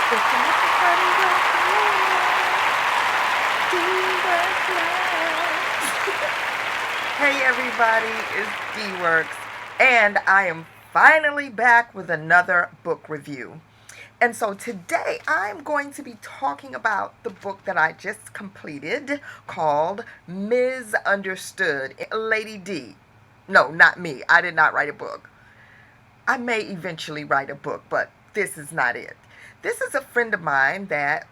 It's everybody Hey everybody, it's DeeWorks, and I am finally back with another book review. And so today I'm going to be talking about the book that I just completed called MizUnderstood. Lady D. No, not me. I did not write a book. I may eventually write a book, but this is not it. This is a friend of mine that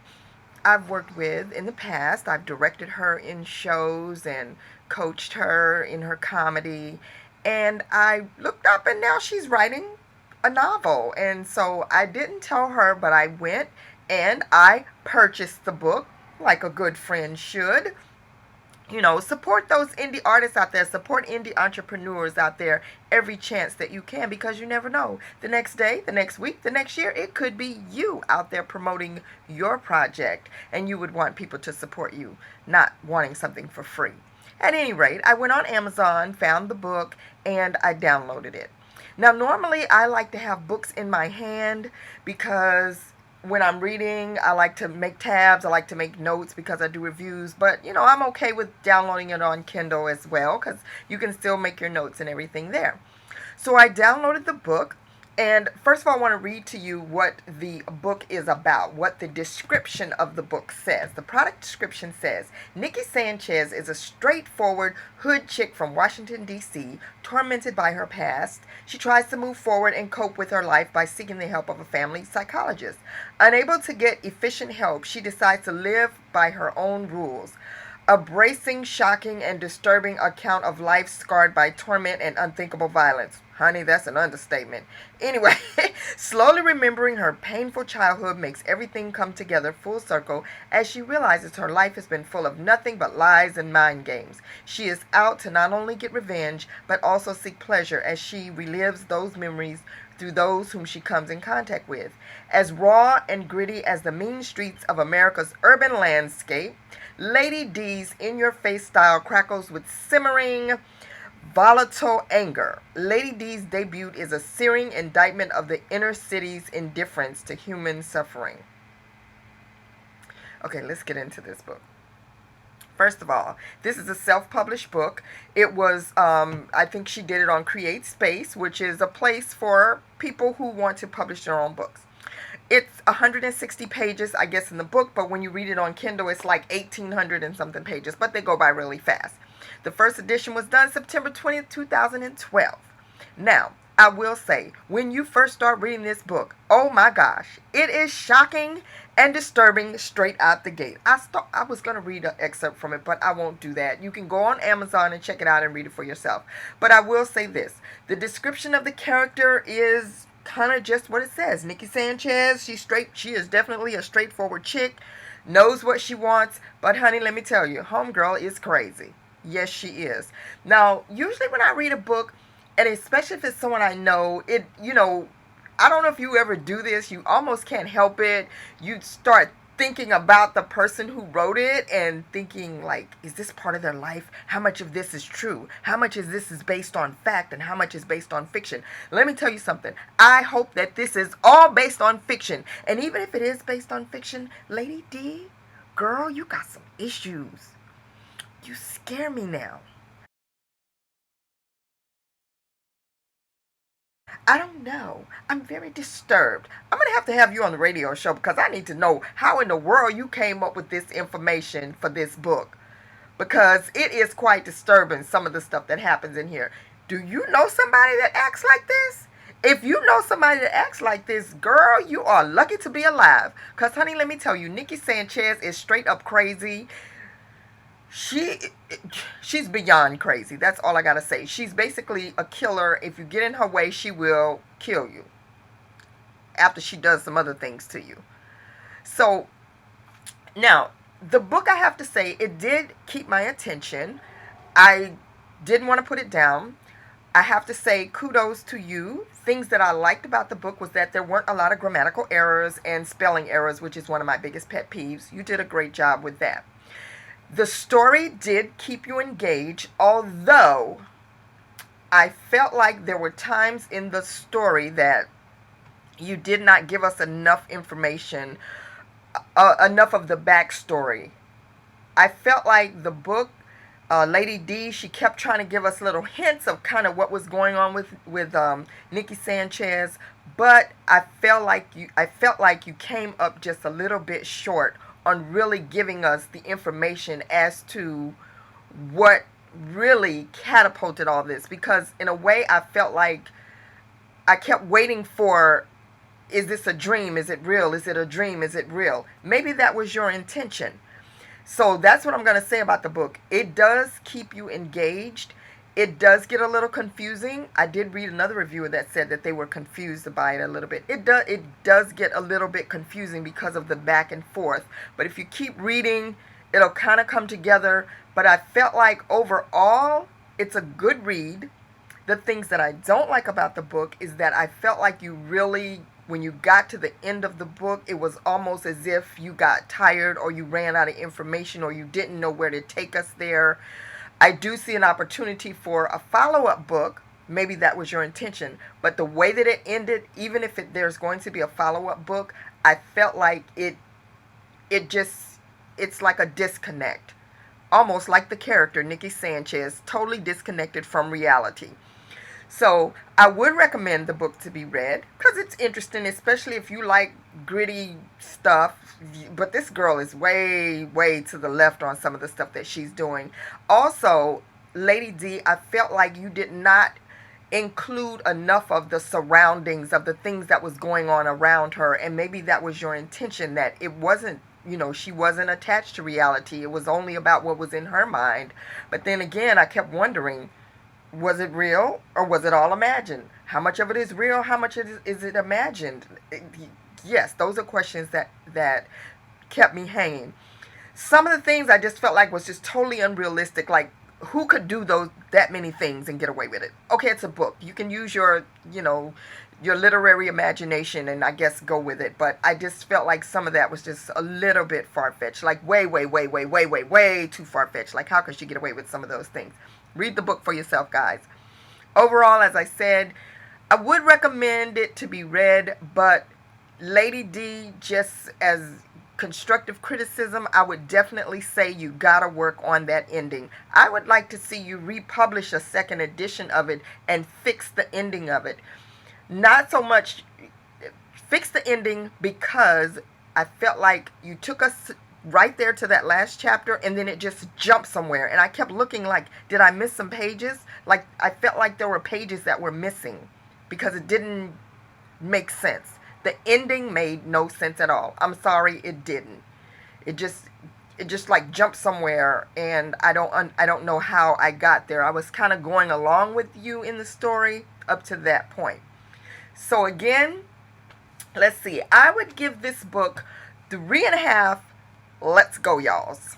I've worked with in the past. I've directed her in shows and coached her in her comedy. And I looked up and now she's writing a novel. And so I didn't tell her, but I went and I purchased the book like a good friend should. Support those indie artists out there, support indie entrepreneurs out there every chance that you can, because you never know. The next day, the next week, the next year, it could be you out there promoting your project, and you would want people to support you, not wanting something for free. At any rate, I went on Amazon, found the book, and I downloaded it. Now, normally I like to have books in my hand because when I'm reading, I like to make tabs. I like to make notes because I do reviews. But, I'm okay with downloading it on Kindle as well because you can still make your notes and everything there. So I downloaded the book. And first of all, I want to read to you what the book is about, what the description of the book says. The product description says, Nikki Sanchez is a straightforward hood chick from Washington, D.C., tormented by her past. She tries to move forward and cope with her life by seeking the help of a family psychologist. Unable to get efficient help, she decides to live by her own rules. A bracing, shocking, and disturbing account of life scarred by torment and unthinkable violence. Honey, that's an understatement. Anyway, slowly remembering her painful childhood makes everything come together full circle as she realizes her life has been full of nothing but lies and mind games. She is out to not only get revenge, but also seek pleasure as she relives those memories through those whom she comes in contact with. As raw and gritty as the mean streets of America's urban landscape, Lady D's in-your-face style crackles with simmering, volatile anger. Lady D's debut is a searing indictment of the inner city's indifference to human suffering. Okay, let's get into this book. First of all, this is a self-published book. It was, I think she did it on Create Space, which is a place for people who want to publish their own books. It's 160 pages, I guess, in the book, but when you read it on Kindle, it's like 1,800 and something pages, but they go by really fast. The first edition was done September 20th, 2012. Now, I will say, when you first start reading this book, oh my gosh, it is shocking and disturbing straight out the gate. I was going to read an excerpt from it, but I won't do that. You can go on Amazon and check it out and read it for yourself. But I will say this. The description of the character is kind of just what it says. Nikki Sanchez, she is definitely a straightforward chick, knows what she wants, but honey, let me tell you, homegirl is crazy. Yes, she is. Now, usually when I read a book, and especially if it's someone I know, I don't know if you ever do this, you almost can't help it. You start thinking about the person who wrote it and thinking, like, is this part of their life? How much of this is true? How much of this is based on fact and how much is based on fiction? Let me tell you something. I hope that this is all based on fiction. And even if it is based on fiction, Lady D, girl, you got some issues. You scare me now. I don't know. I'm very disturbed. I'm going to have you on the radio show because I need to know how in the world you came up with this information for this book. Because it is quite disturbing, some of the stuff that happens in here. Do you know somebody that acts like this? If you know somebody that acts like this, girl, you are lucky to be alive. Because, honey, let me tell you, Nikki Sanchez is straight up crazy. She she's beyond crazy. That's all I gotta say. She's basically a killer. If you get in her way, she will kill you after she does some other things to you. So now the book, I have to say, it did keep my attention. I didn't want to put it down. I have to say kudos to you. Things that I liked about the book was that there weren't a lot of grammatical errors and spelling errors, which is one of my biggest pet peeves. You did a great job with that. The story did keep you engaged, although I felt like there were times in the story that You did not give us enough information, enough of the backstory. I felt like the book, Lady D, she kept trying to give us little hints of kind of what was going on with Nikki Sanchez, but I felt like you came up just a little bit short on really giving us the information as to what really catapulted all this. Because in a way, I felt like I kept waiting for, is this a dream? Is it real? Is it a dream? Is it real? Maybe that was your intention. So that's what I'm going to say about the book. It does keep you engaged. It does get a little confusing. I did read another reviewer that said that they were confused by it a little bit. It does get a little bit confusing because of the back and forth. But if you keep reading, it'll kind of come together. But I felt like overall, it's a good read. The things that I don't like about the book is that I felt like you really, when you got to the end of the book, it was almost as if you got tired or you ran out of information or you didn't know where to take us there. I do see an opportunity for a follow-up book. Maybe that was your intention. But the way that it ended, even if there's going to be a follow-up book, I felt like it's like a disconnect. Almost like the character, Nikki Sanchez, totally disconnected from reality. So I would recommend the book to be read because it's interesting, especially if you like gritty stuff. But this girl is way, way to the left on some of the stuff that she's doing. Also, Lady D, I felt like you did not include enough of the surroundings of the things that was going on around her. And maybe that was your intention, that it wasn't, she wasn't attached to reality. It was only about what was in her mind. But then again, I kept wondering, was it real or was it all imagined? How much of it is real? How much is it imagined? Yes, those are questions that kept me hanging. Some of the things I just felt like was just totally unrealistic. Like, who could do that many things and get away with it? Okay, it's a book. You can use your literary imagination and I guess go with it. But I just felt like some of that was just a little bit far-fetched. Like way, way, way, way, way, way, way too far-fetched. Like, how could she get away with some of those things? Read the book for yourself, guys. Overall, as I said, I would recommend it to be read, but Lady D, just as constructive criticism, I would definitely say you gotta work on that ending. I would like to see you republish a second edition of it and fix the ending of it. Not so much fix the ending, because I felt like you took us right there to that last chapter and then it just jumped somewhere, and I kept looking like, did I miss some pages? Like, I felt like there were pages that were missing because it didn't make sense. The ending made no sense at all. I'm sorry, it didn't. It just like jumped somewhere, and I don't know how I got there. I was kind of going along with you in the story up to that point. So again, let's see. I would give this book 3.5 let's go y'alls.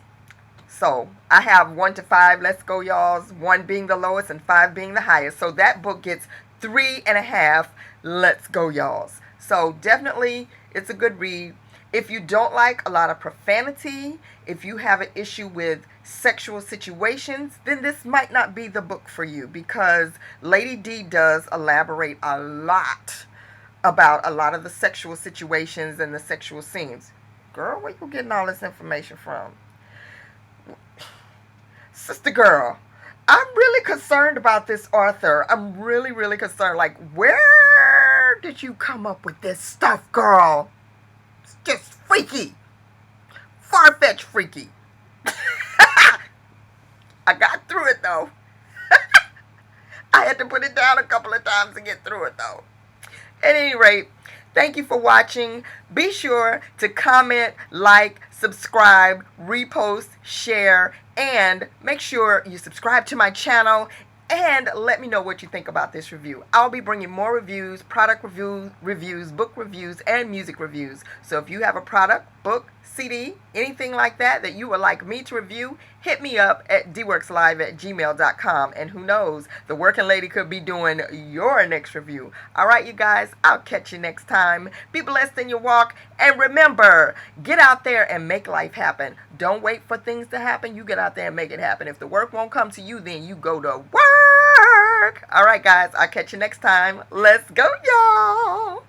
So I have 1 to 5 let's go y'alls, 1 being the lowest and 5 being the highest. So that book gets 3.5 let's go y'alls. So definitely it's a good read. If you don't like a lot of profanity, if you have an issue with sexual situations, then this might not be the book for you, because Lady D does elaborate a lot about a lot of the sexual situations and the sexual scenes. Girl, where you getting all this information from? Sister girl, I'm really concerned about this author. I'm really, really concerned. Like, where did you come up with this stuff, girl? It's just freaky. Far-fetched freaky. I got through it, though. I had to put it down a couple of times to get through it, though. At any rate, thank you for watching. Be sure to comment, like, subscribe, repost, share, and make sure you subscribe to my channel and let me know what you think about this review. I'll be bringing more reviews, product reviews, book reviews, and music reviews. So if you have a product, book, CD, anything like that you would like me to review, hit me up at DeeWorksLive@gmail.com. And who knows, the working lady could be doing your next review. All right, you guys, I'll catch you next time. Be blessed in your walk. And remember, get out there and make life happen. Don't wait for things to happen. You get out there and make it happen. If the work won't come to you, then you go to work. All right, guys, I'll catch you next time. Let's go, y'all.